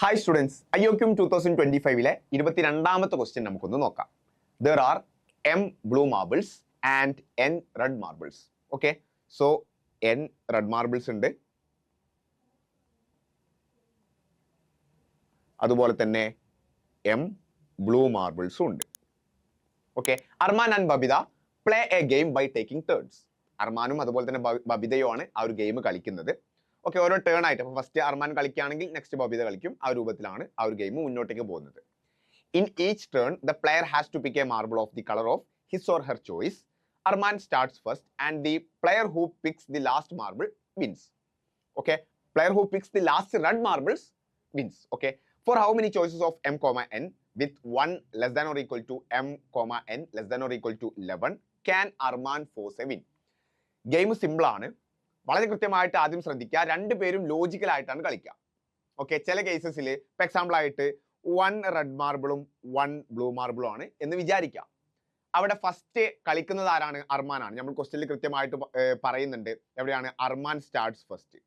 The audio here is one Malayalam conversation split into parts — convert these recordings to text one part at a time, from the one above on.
Hi students, IOQM 2025 22ാമത്തെ ക്വസ്റ്റ്യൻ നമുക്കൊന്ന് നോക്കാം. There are M blue marbles and N red marbles. Okay, so N red marbles ഉണ്ട്, അതുപോലെ തന്നെ M blue marbles ഉണ്ട്. Okay, Arman and Babita play a game by taking turns. അർമാനും അതുപോലെ തന്നെ ബബിതയുമാണ് ആ ഒരു ഗെയിം കളിക്കുന്നത്. ഓക്കെ, ഓരോ ടേൺ ആയിട്ട്. അപ്പോൾ ഫസ്റ്റ് അർമാൻ കളിക്കുകയാണെങ്കിൽ നെക്സ്റ്റ് ബബിത കളിക്കും. ആ രൂപത്തിലാണ് ആ ഒരു ഗെയിം മുന്നോട്ടേക്ക് പോകുന്നത്. In each turn the player has to pick a marble of the colour of his or her choice. Armaan starts first and the player who picks the last marble wins. Okay, player who picks the last red marbles wins. Okay, for how many choices of M, N with 1 less than or equal to M, N less than or equal to 11 can Arman force a win? Game simple ആണ്, വളരെ കൃത്യമായിട്ട് ആദ്യം ശ്രദ്ധിക്കുക. രണ്ടുപേരും ലോജിക്കലായിട്ടാണ് കളിക്കുക. ഓക്കെ, ചില കേസസിൽ ഇപ്പം എക്സാമ്പിൾ ആയിട്ട് 1 റെഡ് മാർബിളും 1 ബ്ലൂ മാർബിളും ആണ് എന്ന് വിചാരിക്കുക. അവിടെ ഫസ്റ്റ് കളിക്കുന്നത് ആരാണ്? അർമാനാണ്. നമ്മൾ ക്വസ്റ്റ്യനിൽ കൃത്യമായിട്ട് പറയുന്നുണ്ട് എവിടെയാണ് അർമാൻ സ്റ്റാർട്ട്സ് ഫസ്റ്റ്.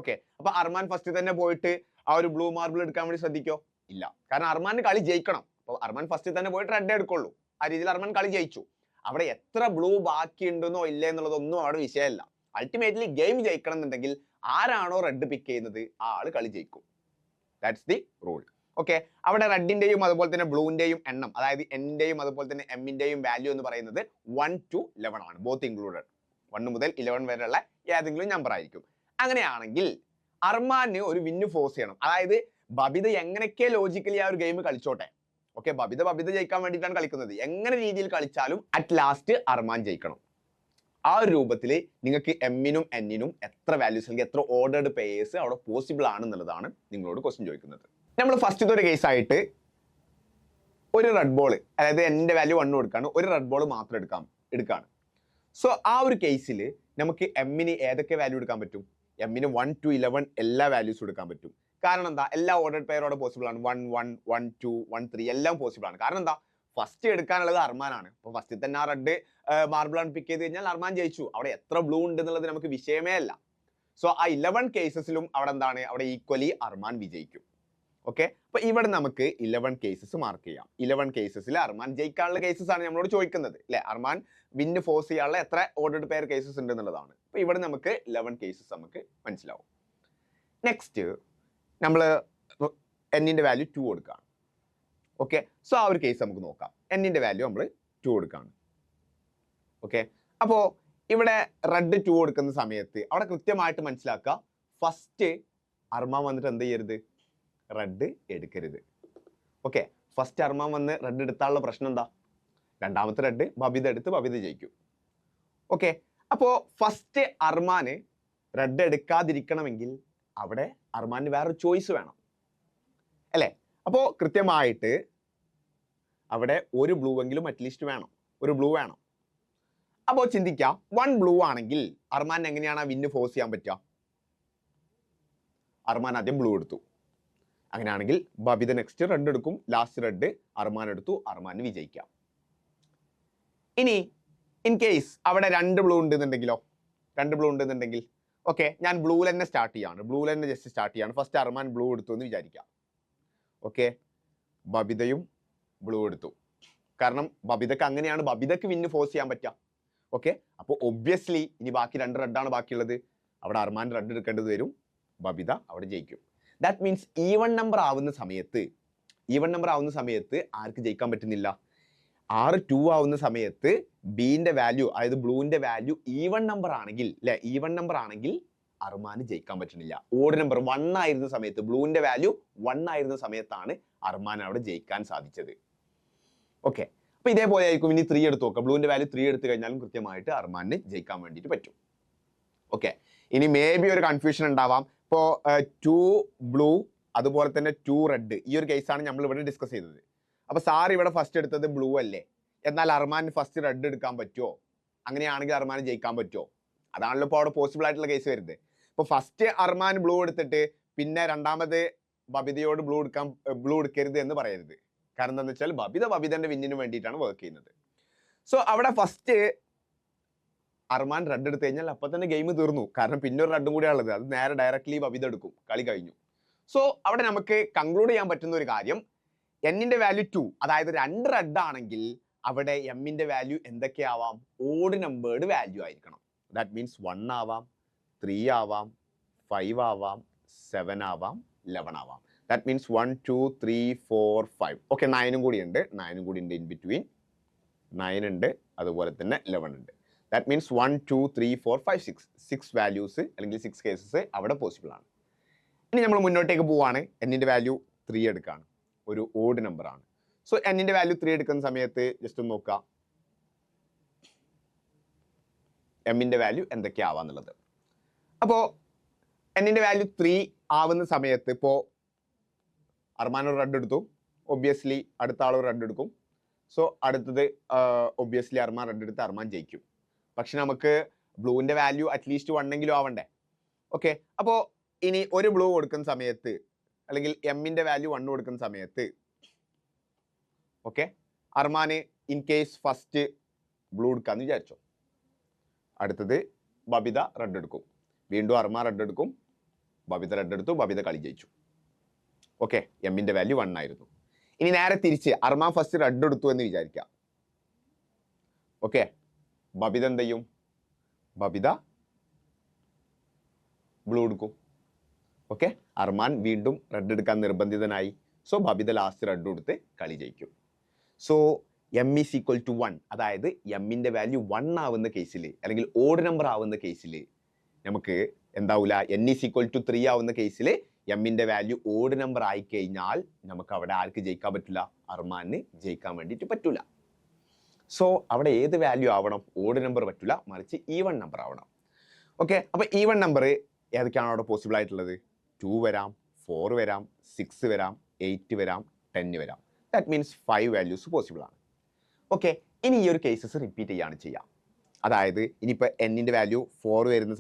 ഓക്കെ, അപ്പൊ അർമാൻ ഫസ്റ്റ് തന്നെ പോയിട്ട് ആ ഒരു ബ്ലൂ മാർബിൾ എടുക്കാൻ വേണ്ടി ശ്രദ്ധിക്കോ? ഇല്ല, കാരണം അർമാന് കളി ജയിക്കണം. അപ്പോൾ അർമാൻ ഫസ്റ്റ് തന്നെ പോയിട്ട് റെഡ് എടുക്കുള്ളൂ. ആ രീതിയിൽ അർമാൻ കളി ജയിച്ചു. അവിടെ എത്ര ബ്ലൂ ബാക്കി ഉണ്ടെന്നോ ഇല്ല എന്നുള്ളതൊന്നും അവിടെ വിഷയമല്ല. അൾട്ടിമേറ്റ്ലി ഗെയിം ജയിക്കണം എന്നുണ്ടെങ്കിൽ ആരാണോ റെഡ് പിക്ക് ചെയ്യുന്നത് ആ ആള് കളി ജയിക്കും. That's the rule. ഓക്കെ, അവിടെ റെഡിന്റെയും അതുപോലെ തന്നെ ബ്ലൂവിന്റെയും എണ്ണം, അതായത് എന്നിന്റെയും അതുപോലെ തന്നെ എമ്മിന്റെയും വാല്യൂ എന്ന് പറയുന്നത് 1 to 11 ആണ്, ബോത്ത് ഇൻക്ലൂഡഡ്. 1 മുതൽ 11 വരെയുള്ള ഏതെങ്കിലും നമ്പർ ആയിരിക്കും. അങ്ങനെയാണെങ്കിൽ അർമാന് ഒരു വിന്ന് ഫോഴ്സ് ചെയ്യണം. അതായത് ബബിത എങ്ങനെയൊക്കെ ലോജിക്കലി ആ ഒരു ഗെയിം കളിച്ചോട്ടെ. ഓക്കെ, ബബിത ജയിക്കാൻ വേണ്ടിയിട്ടാണ് കളിക്കുന്നത്. എങ്ങനെ രീതിയിൽ കളിച്ചാലും അറ്റ് ലാസ്റ്റ് അർമാൻ ജയിക്കണം. ആ ഒരു രൂപത്തിൽ നിങ്ങൾക്ക് എമ്മിനും എന്നിനും എത്ര വാല്യൂസ് അല്ലെങ്കിൽ എത്ര ഓർഡേർഡ് പേയേഴ്സ് അവിടെ പോസിബിൾ ആണെന്നുള്ളതാണ് നിങ്ങളോട് ക്വസ്റ്റ്യൻ ചോദിക്കുന്നത്. നമ്മൾ ഫസ്റ്റത്തെ ഒരു കേസായിട്ട് ഒരു റെഡ് ബോൾ, അതായത് എൻ്റെ വാല്യൂ 1 കൊടുക്കാണ്, ഒരു റെഡ് ബോൾ മാത്രം എടുക്കാണ്. സോ ആ ഒരു കേസിൽ നമുക്ക് എമ്മിന് ഏതൊക്കെ വാല്യൂ എടുക്കാൻ പറ്റും? എമ്മിന് 1 to 11 എല്ലാ വാല്യൂസും എടുക്കാൻ പറ്റും. കാരണം എന്താ? എല്ലാ ഓർഡേഡ് പെയറോടെ പോസിബിൾ ആണ്. 1 1 1 2 1 3 എല്ലാം പോസിബിൾ ആണ്. കാരണം എന്താ? ഫസ്റ്റ് എടുക്കാനുള്ളത് അർമാനാണ്. അപ്പോൾ ഫസ്റ്റ് തന്നെ ആ റെഡ് മാർബിൾ ആണ് പിക്ക് ചെയ്ത് കഴിഞ്ഞാൽ അർമാൻ ജയിച്ചു. അവിടെ എത്ര ബ്ലൂ ഉണ്ട് എന്നുള്ളത് നമുക്ക് വിഷയമേ അല്ല. സോ ആ 11 കേസസിലും അവിടെ എന്താണ്? അവിടെ ഈക്വലി അർമാൻ വിജയിക്കും. ഓക്കെ, അപ്പൊ ഇവിടെ നമുക്ക് 11 കേസസ് മാർക്ക് ചെയ്യാം. 11 കേസസിൽ അർമാൻ ജയിക്കാനുള്ള കേസസ് ആണ് നമ്മളോട് ചോദിക്കുന്നത്, അല്ലെ? അർമാൻ വിന്ന് ഫോഴ്സ് ചെയ്യാനുള്ള എത്ര ഓർഡേഡ് പെയർ കേസസ് ഉണ്ട് എന്നുള്ളതാണ്. അപ്പൊ ഇവിടെ നമുക്ക് 11 കേസസ് നമുക്ക് മനസ്സിലാവും. നെക്സ്റ്റ് നമ്മൾ എന്നിന്റെ വാല്യൂ 2 കൊടുക്കുകയാണ്. ഓക്കെ, സോ ആ ഒരു കേസ് നമുക്ക് നോക്കാം. എന്നിന്റെ വാല്യൂ നമ്മൾ 2 കൊടുക്കുകയാണ്. ഓക്കെ, അപ്പോൾ ഇവിടെ റെഡ് 2 കൊടുക്കുന്ന സമയത്ത് അവിടെ കൃത്യമായിട്ട് മനസ്സിലാക്കുക, ഫസ്റ്റ് അർമാൻ വന്നിട്ട് എന്ത് ചെയ്യരുത്? റെഡ് എടുക്കരുത്. ഓക്കെ, ഫസ്റ്റ് അർമാൻ വന്ന് റെഡ് എടുത്താനുള്ള പ്രശ്നം എന്താ? രണ്ടാമത്തെ റെഡ് ബബിത എടുത്ത് ബബിത ജയിക്കും. ഓക്കെ, അപ്പോൾ ഫസ്റ്റ് അർമാന് റെഡ് എടുക്കാതിരിക്കണമെങ്കിൽ അവിടെ അർമാന് വേറൊരു ചോയ്സ് വേണം, അല്ലേ? അപ്പോൾ കൃത്യമായിട്ട് അവിടെ ഒരു ബ്ലൂ എങ്കിലും അറ്റ്ലീസ്റ്റ് വേണം, ഒരു ബ്ലൂ വേണം. അപ്പോൾ ചിന്തിക്കാം, 1 ബ്ലൂ ആണെങ്കിൽ അർമാൻ എങ്ങനെയാണ് ആ വിന്ന് ഫോഴ്സ് ചെയ്യാൻ പറ്റുക? അർമാൻ ആദ്യം ബ്ലൂ എടുത്തു. അങ്ങനെയാണെങ്കിൽ ബബിത നെക്സ്റ്റ് റെഡ് എടുക്കും, ലാസ്റ്റ് റെഡ് അർമാൻ എടുത്തു, അർമാന് വിജയിക്കാം. ഇനി ഇൻ കേസ് അവിടെ 2 ബ്ലൂ ഉണ്ടെന്നുണ്ടെങ്കിലോ? 2 ബ്ലൂ ഉണ്ടെന്നുണ്ടെങ്കിൽ ഓക്കെ, ഞാൻ ബ്ലൂ തന്നെ സ്റ്റാർട്ട് ചെയ്യാണ്. ബ്ലൂ തന്നെ ജസ്റ്റ് സ്റ്റാർട്ട് ചെയ്യാണ്. ഫസ്റ്റ് അർമാൻ ബ്ലൂ എടുത്തു എന്ന് വിചാരിക്കാം. ഓക്കെ, ബബിതയും ബ്ലൂ എടുത്തു. കാരണം ബബിതക്ക് അങ്ങനെയാണ് ബബിതക്ക് വിന്ന് ഫോഴ്സ് ചെയ്യാൻ പറ്റുക. ഓക്കെ, അപ്പോൾ ഒബ്വിയസ്ലി ഇനി ബാക്കി 2 റെഡാണ് ബാക്കിയുള്ളത്. അവിടെ അർമാൻ റെഡ് എടുക്കേണ്ടത് വരും, ബബിത അവിടെ ജയിക്കും. ദാറ്റ് മീൻസ് ഈവൺ നമ്പർ ആവുന്ന സമയത്ത് ആർക്ക് ജയിക്കാൻ പറ്റുന്നില്ല? 2 ആവുന്ന സമയത്ത് ബിന്റെ വാല്യൂ, അതായത് ബ്ലൂവിന്റെ വാല്യൂ ഈവൺ നമ്പർ ആണെങ്കിൽ, അല്ലെ, ഈവൺ നമ്പർ ആണെങ്കിൽ അർമാന് ജയിക്കാൻ പറ്റുന്നില്ല. ഓഡ് നമ്പർ 1 ആയിരുന്ന സമയത്ത്, ബ്ലൂവിന്റെ വാല്യൂ 1 ആയിരുന്ന സമയത്താണ് അർമാൻ അവിടെ ജയിക്കാൻ സാധിച്ചത്. ഓക്കെ, അപ്പൊ ഇതേപോലെ ആയിരിക്കും ഇനി 3 എടുത്ത് നോക്കാം. ബ്ലൂവിന്റെ വാല്യൂ 3 എടുത്തു കഴിഞ്ഞാലും കൃത്യമായിട്ട് അർമാന് ജയിക്കാൻ വേണ്ടിയിട്ട് പറ്റും. ഓക്കെ, ഇനി മേ ബി ഒരു കൺഫ്യൂഷൻ ഉണ്ടാവാം. ഇപ്പോ 2 ബ്ലൂ അതുപോലെ തന്നെ 2 റെഡ്, ഈ ഒരു കേസാണ് നമ്മൾ ഇവിടെ ഡിസ്കസ് ചെയ്തത്. അപ്പൊ സാർ ഇവിടെ ഫസ്റ്റ് എടുത്തത് ബ്ലൂ അല്ലേ, എന്നാൽ അർമാൻ ഫസ്റ്റ് റെഡ് എടുക്കാൻ പറ്റുമോ? അങ്ങനെയാണെങ്കിൽ അർമാൻ ജയിക്കാൻ പറ്റുമോ? അതാണല്ലോ ഇപ്പോൾ അവിടെ പോസിബിൾ ആയിട്ടുള്ള കേസ് വരുന്നത്. ഇപ്പൊ ഫസ്റ്റ് അർമാൻ ബ്ലൂ എടുത്തിട്ട് പിന്നെ രണ്ടാമത് ബബിതയോട് ബ്ലൂ എടുക്കരുത് എന്ന് പറയരുത്. കാരണം എന്താണെന്ന് വെച്ചാൽ ബബിതന്റെ വിന്നിന് വേണ്ടിയിട്ടാണ് വർക്ക് ചെയ്യുന്നത്. സോ അവിടെ ഫസ്റ്റ് അർമാൻ റെഡ് എടുത്തു കഴിഞ്ഞാൽ അപ്പൊ തന്നെ ഗെയിം തീർന്നു. കാരണം പിന്നെ ഒരു റെഡും കൂടിയാണുള്ളത്, അത് നേരെ ഡയറക്ട്ലി ബബിത എടുക്കും, കളി കഴിഞ്ഞു. സോ അവിടെ നമുക്ക് കൺക്ലൂഡ് ചെയ്യാൻ പറ്റുന്ന ഒരു കാര്യം എന്നിന്റെ വാല്യൂ 2, അതായത് 2 റെഡ് ആണെങ്കിൽ അവിടെ എമ്മിന്റെ വാല്യൂ എന്തൊക്കെയാവാം? ഓഡ് നമ്പേർഡ് വാല്യൂ ആയിരിക്കണം. ദാറ്റ് മീൻസ് 1 ആവാം, 3 ആവാം, 5 ആവാം, 7 ആവാം, 11 ആവാം. That means 1 2 3 4 5. ഓക്കെ, 9 കൂടി ഉണ്ട്, 9 കൂടി ഉണ്ട് ഇൻ ബിറ്റ്വീൻ. 9 ഉണ്ട്, അതുപോലെ തന്നെ 11 ഉണ്ട്. ദാറ്റ് മീൻസ് 1 2 3 4 5 6 6 വാല്യൂസ് അല്ലെങ്കിൽ 6 കേസസ് അവിടെ പോസിബിൾ ആണ്. ഇനി നമ്മൾ മുന്നോട്ടേക്ക് പോവാണ്. എന്നിന്റെ വാല്യൂ 3 എടുക്കുകയാണ്, ഒരു ഓഡ് നമ്പർ ആണ്. സോ എന്നിന്റെ വാല്യൂ 3 എടുക്കുന്ന സമയത്ത് ജസ്റ്റ് ഒന്ന് നോക്കുക എമ്മിന്റെ വാല്യൂ എന്തൊക്കെയാവാന്നുള്ളത്. അപ്പോൾ എന്നിന്റെ വാല്യൂ 3 ആവുന്ന സമയത്ത് ഇപ്പോൾ അർമാൻ ഒരു റെഡ് എടുത്തു, ഒബ്വിയസ്ലി അടുത്ത ആൾ റെഡ് എടുക്കും. സോ അടുത്തത് ഒബ്വിയസ്ലി അർമാൻ റെഡ് എടുത്ത് അർമാൻ ജയിക്കും. പക്ഷെ നമുക്ക് ബ്ലൂവിന്റെ വാല്യൂ അറ്റ്ലീസ്റ്റ് 1 എങ്കിലും ആവണ്ടേ? ഓക്കെ, അപ്പോൾ ഇനി ഒരു ബ്ലൂ കൊടുക്കുന്ന സമയത്ത് അല്ലെങ്കിൽ എമ്മിന്റെ വാല്യൂ 1 കൊടുക്കുന്ന സമയത്ത് ഓക്കെ അർമാന് ഇൻ കേസ് ഫസ്റ്റ് ബ്ലൂ എടുക്കാന്ന് വിചാരിച്ചോ, അടുത്തത് ബബിത റെഡ് എടുക്കും, വീണ്ടും അർമാൻ റെഡ് എടുക്കും, ബബിത റെഡ് എടുത്തു, ബബിത കളി ജയിച്ചു. ഓക്കെ, എമ്മിന്റെ വാല്യൂ 1 ആയിരുന്നു. ഇനി നേരെ തിരിച്ച് അർമാൻ ഫസ്റ്റ് റെഡ് എടുത്തു എന്ന് വിചാരിക്കാം. ഓക്കെ, ബബിത എന്ത് ചെയ്യും? ബബിത ബ്ലൂ എടുക്കും. ഓക്കെ, അർമാൻ വീണ്ടും റെഡ് എടുക്കാൻ നിർബന്ധിതനായി. സോ ബബിത ലാസ്റ്റ് റെഡ് എടുത്ത് കളി ജയിക്കും. So M is equal to 1, അതായത് എമ്മിന്റെ വാല്യൂ 1 ആവുന്ന കേസിൽ അല്ലെങ്കിൽ ഓഡ് നമ്പർ ആവുന്ന കേസിൽ നമുക്ക് എന്താവൂല, എൻ ഈസ് ഈക്വൽ ടു 3 ആവുന്ന കേസിൽ എമ്മിന്റെ വാല്യൂ ഓഡ് നമ്പർ ആയി കഴിഞ്ഞാൽ നമുക്ക് അവിടെ ആർക്ക് ജയിക്കാൻ പറ്റില്ല? അർമാന് ജയിക്കാൻ വേണ്ടിയിട്ട് പറ്റൂല. സോ അവിടെ ഏത് വാല്യൂ ആവണം? ഓഡ് നമ്പർ പറ്റില്ല, മറിച്ച് ഈവൺ നമ്പർ ആവണം. ഓക്കെ, അപ്പൊ ഈവൺ നമ്പർ ഏതൊക്കെയാണ് അവിടെ പോസിബിൾ ആയിട്ടുള്ളത്? 2 വരാം, 4 വരാം, 6 വരാം, 8 വരാം, 10 വരാം. ദാറ്റ് മീൻസ് 5 വാല്യൂസ് പോസിബിൾ ആണ്. ഓക്കെ, ഇനി ഈ ഒരു കേസസ് റിപ്പീറ്റ് ചെയ്യാണ് ചെയ്യാം. അതായത് ഇനിയിപ്പോൾ എന്നിന്റെ വാല്യൂ 4 വരുന്ന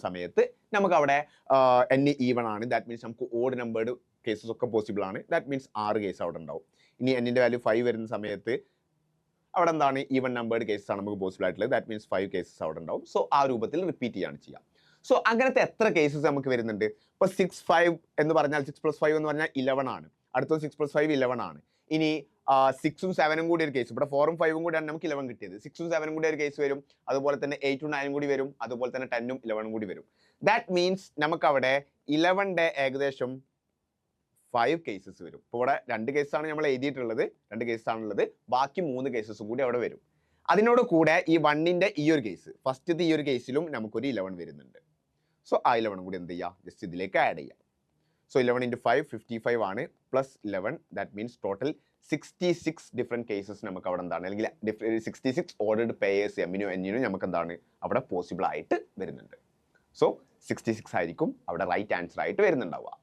സമയത്ത് നമുക്ക് അവിടെ എൻ ഈവൺ ആണ്. ദാറ്റ് മീൻസ് നമുക്ക് ഓഡ് നമ്പേർഡ് കേസസ് ഒക്കെ പോസിബിൾ ആണ്. ദാറ്റ് മീൻസ് 6 കേസ് അവിടെ ഉണ്ടാവും. ഇനി എന്നിന്റെ വാല്യൂ 5 വരുന്ന സമയത്ത് അവിടെ എന്താണ്? ഈവൺ നമ്പേർഡ് കേസസ് ആണ് നമുക്ക് പോസിബിൾ ആയിട്ടുള്ളത്. ദാറ്റ് മീൻസ് 5 കേസസ് അവിടെ ഉണ്ടാവും. സോ ആ രൂപത്തിൽ റിപ്പീറ്റ് ചെയ്യാണ് ചെയ്യാം. സോ അങ്ങനത്തെ എത്ര കേസസ് നമുക്ക് വരുന്നുണ്ട്? ഇപ്പൊ 6 5 എന്ന് പറഞ്ഞാൽ 6 + 5 എന്ന് പറഞ്ഞാൽ 11 ആണ്. അടുത്തത് 6 + 5 11 ആണ്. ഇനി 6ഉം 7ഉം കൂടി ഒരു കേസ്, ഇവിടെ 4ഉം 5ഉം കൂടിയാണ് നമുക്ക് 11 കിട്ടിയത്. 6ഉം 7ഉം കൂടി ഒരു കേസ് വരും, അതുപോലെ തന്നെ 8ഉം 9ഉം കൂടി വരും, അതുപോലെ തന്നെ 10ഉം 11ഉം കൂടി വരും. ദാറ്റ് മീൻസ് നമുക്ക് അവിടെ 11ന്റെ ഏകദേശം 5 കേസസ് വരും. ഇപ്പോൾ ഇവിടെ 2 കേസാണ് നമ്മൾ എഴുതിയിട്ടുള്ളത്, 2 കേസാണുള്ളത്, ബാക്കി 3 കേസസും കൂടി അവിടെ വരും. അതിനോട് കൂടെ ഈ 1ന്റെ ഈ ഒരു കേസ്, ഫസ്റ്റത്തെ ഈ ഒരു കേസിലും നമുക്കൊരു 11 വരുന്നുണ്ട്. സോ ആ 11 കൂടി എന്ത് ചെയ്യുക? ജസ്റ്റ് ഇതിലേക്ക് ആഡ് ചെയ്യാം. സോ 11 × 5 55 ആണ്, plus 11 that means total 66 different cases നമുക്ക് അവിടെ എന്താണ്, അല്ലെങ്കിൽ 66 ഓർഡേഡ് പേയേഴ്സ് എമ്മിനും എന്നിനും നമുക്ക് എന്താണ് അവിടെ പോസിബിൾ ആയിട്ട് വരുന്നുണ്ട്. സോ 66 ആയിരിക്കും അവിടെ റൈറ്റ് ആൻസർ ആയിട്ട് വരുന്നുണ്ടാവുക.